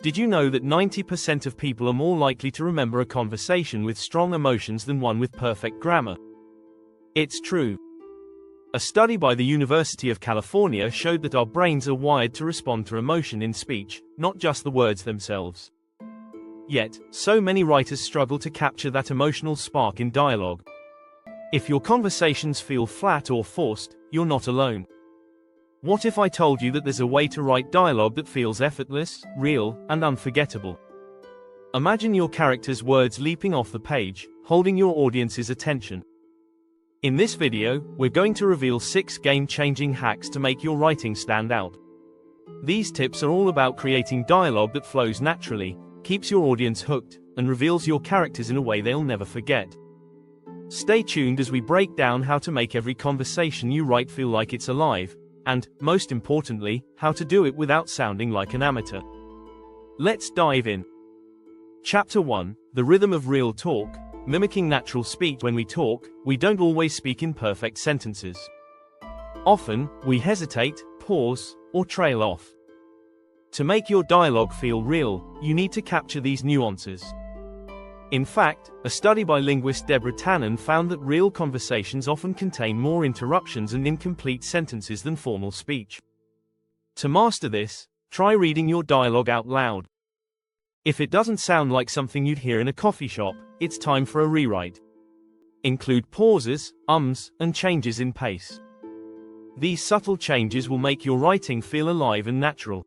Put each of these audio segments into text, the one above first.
Did you know that 90% of people are more likely to remember a conversation with strong emotions than one with perfect grammar? It's true. A study by the University of California showed that our brains are wired to respond to emotion in speech, not just the words themselves. Yet, so many writers struggle to capture that emotional spark in dialogue. If your conversations feel flat or forced, you're not alone. What if I told you that there's a way to write dialogue that feels effortless, real, and unforgettable? Imagine your character's words leaping off the page, holding your audience's attention. In this video, we're going to reveal 6 game-changing hacks to make your writing stand out. These tips are all about creating dialogue that flows naturally, keeps your audience hooked, and reveals your characters in a way they'll never forget. Stay tuned as we break down how to make every conversation you write feel like it's alive, and, most importantly, how to do it without sounding like an amateur. Let's dive in. Chapter 1: The Rhythm of Real Talk. Mimicking natural speech. When we talk, we don't always speak in perfect sentences. Often, we hesitate, pause, or trail off. To make your dialogue feel real, you need to capture these nuances. In fact, a study by linguist Deborah Tannen found that real conversations often contain more interruptions and incomplete sentences than formal speech. To master this, try reading your dialogue out loud. If it doesn't sound like something you'd hear in a coffee shop, it's time for a rewrite. Include pauses, ums, and changes in pace. These subtle changes will make your writing feel alive and natural.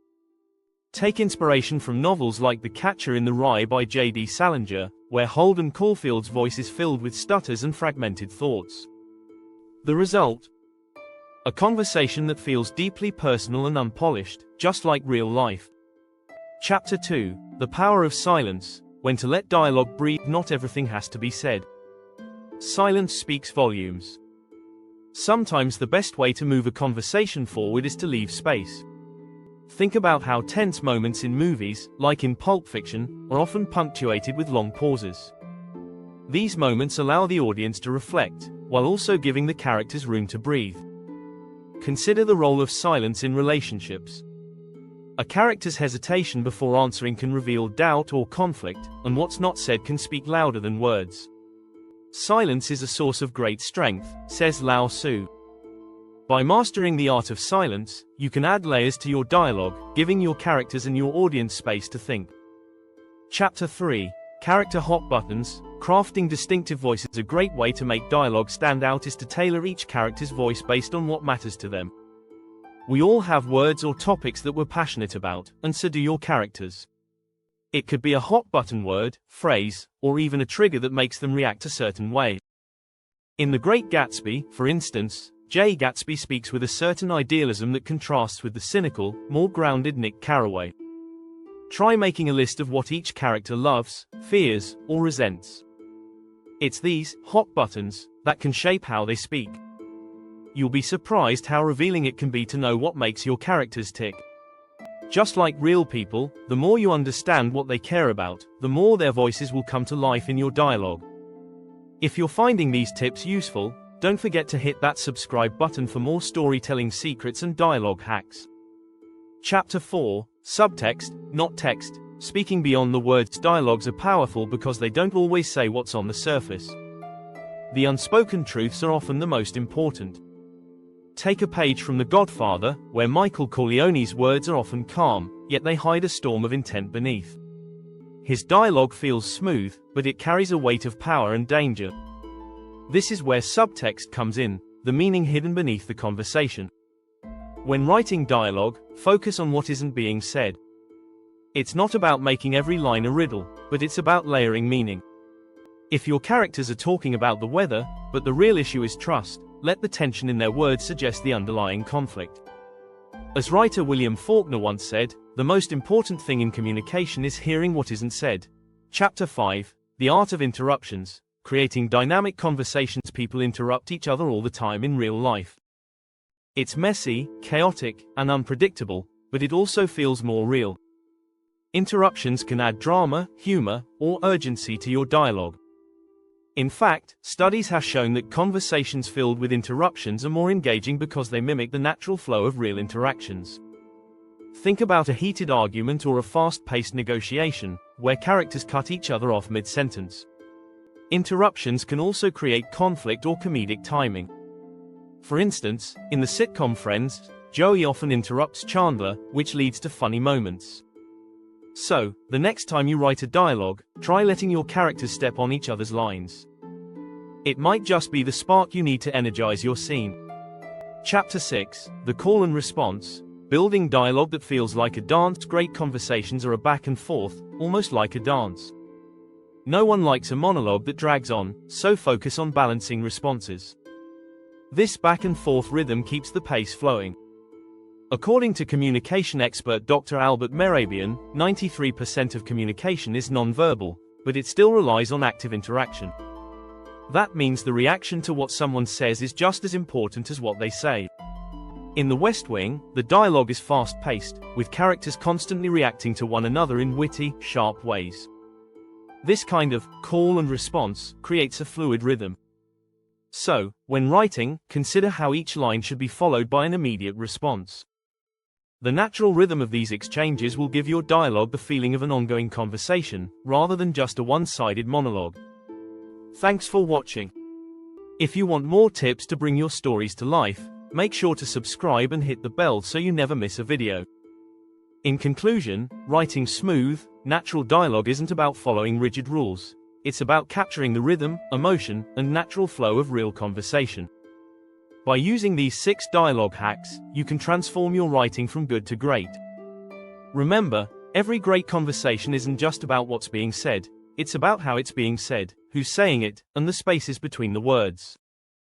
Take inspiration from novels like The Catcher in the Rye by J.D. Salinger, where Holden Caulfield's voice is filled with stutters and fragmented thoughts. The result? A conversation that feels deeply personal and unpolished, just like real life. Chapter 2: The Power of Silence. When to let dialogue breathe. Not everything has to be said. Silence speaks volumes. Sometimes the best way to move a conversation forward is to leave space. Think about how tense moments in movies, like in Pulp Fiction, are often punctuated with long pauses. These moments allow the audience to reflect, while also giving the characters room to breathe. Consider the role of silence in relationships. A character's hesitation before answering can reveal doubt or conflict, and what's not said can speak louder than words. Silence is a source of great strength, says Lao Tzu. By mastering the art of silence, you can add layers to your dialogue, giving your characters and your audience space to think. Chapter 3: Character Hot Buttons. Crafting distinctive voices. A great way to make dialogue stand out is to tailor each character's voice based on what matters to them. We all have words or topics that we're passionate about, and so do your characters. It could be a hot button word, phrase, or even a trigger that makes them react a certain way. In The Great Gatsby, for instance, Jay Gatsby speaks with a certain idealism that contrasts with the cynical, more grounded Nick Carraway. Try making a list of what each character loves, fears, or resents. It's these hot buttons that can shape how they speak. You'll be surprised how revealing it can be to know what makes your characters tick. Just like real people, the more you understand what they care about, the more their voices will come to life in your dialogue. If you're finding these tips useful, don't forget to hit that subscribe button for more storytelling secrets and dialogue hacks. Chapter 4: Subtext, Not Text. Speaking beyond the words. Dialogues are powerful because they don't always say what's on the surface. The unspoken truths are often the most important. Take a page from The Godfather, where Michael Corleone's words are often calm, yet they hide a storm of intent beneath. His dialogue feels smooth, but it carries a weight of power and danger. This is where subtext comes in, the meaning hidden beneath the conversation. When writing dialogue, focus on what isn't being said. It's not about making every line a riddle, but it's about layering meaning. If your characters are talking about the weather, but the real issue is trust, let the tension in their words suggest the underlying conflict. As writer William Faulkner once said, the most important thing in communication is hearing what isn't said. Chapter 5: The Art of Interruptions. Creating dynamic conversations. People interrupt each other all the time in real life. It's messy, chaotic, and unpredictable, but it also feels more real. Interruptions can add drama, humor, or urgency to your dialogue. In fact, studies have shown that conversations filled with interruptions are more engaging because they mimic the natural flow of real interactions. Think about a heated argument or a fast-paced negotiation, where characters cut each other off mid-sentence. Interruptions can also create conflict or comedic timing. For instance, in the sitcom Friends, Joey often interrupts Chandler, which leads to funny moments. So, the next time you write a dialogue, try letting your characters step on each other's lines. It might just be the spark you need to energize your scene. Chapter 6, The Call and Response. Building dialogue that feels like a dance. Great conversations are a back and forth, almost like a dance. No one likes a monologue that drags on, so focus on balancing responses. This back and forth rhythm keeps the pace flowing. According to communication expert Dr. Albert Mehrabian, 93% of communication is nonverbal, but it still relies on active interaction. That means the reaction to what someone says is just as important as what they say. In The West Wing, the dialogue is fast-paced, with characters constantly reacting to one another in witty, sharp ways. This kind of call and response creates a fluid rhythm. So, when writing, consider how each line should be followed by an immediate response. The natural rhythm of these exchanges will give your dialogue the feeling of an ongoing conversation, rather than just a one-sided monologue. Thanks for watching. If you want more tips to bring your stories to life, make sure to subscribe and hit the bell so you never miss a video. In conclusion, writing smooth, natural dialogue isn't about following rigid rules. It's about capturing the rhythm, emotion, and natural flow of real conversation. By using these 6 dialogue hacks, you can transform your writing from good to great. Remember, every great conversation isn't just about what's being said, it's about how it's being said, who's saying it, and the spaces between the words.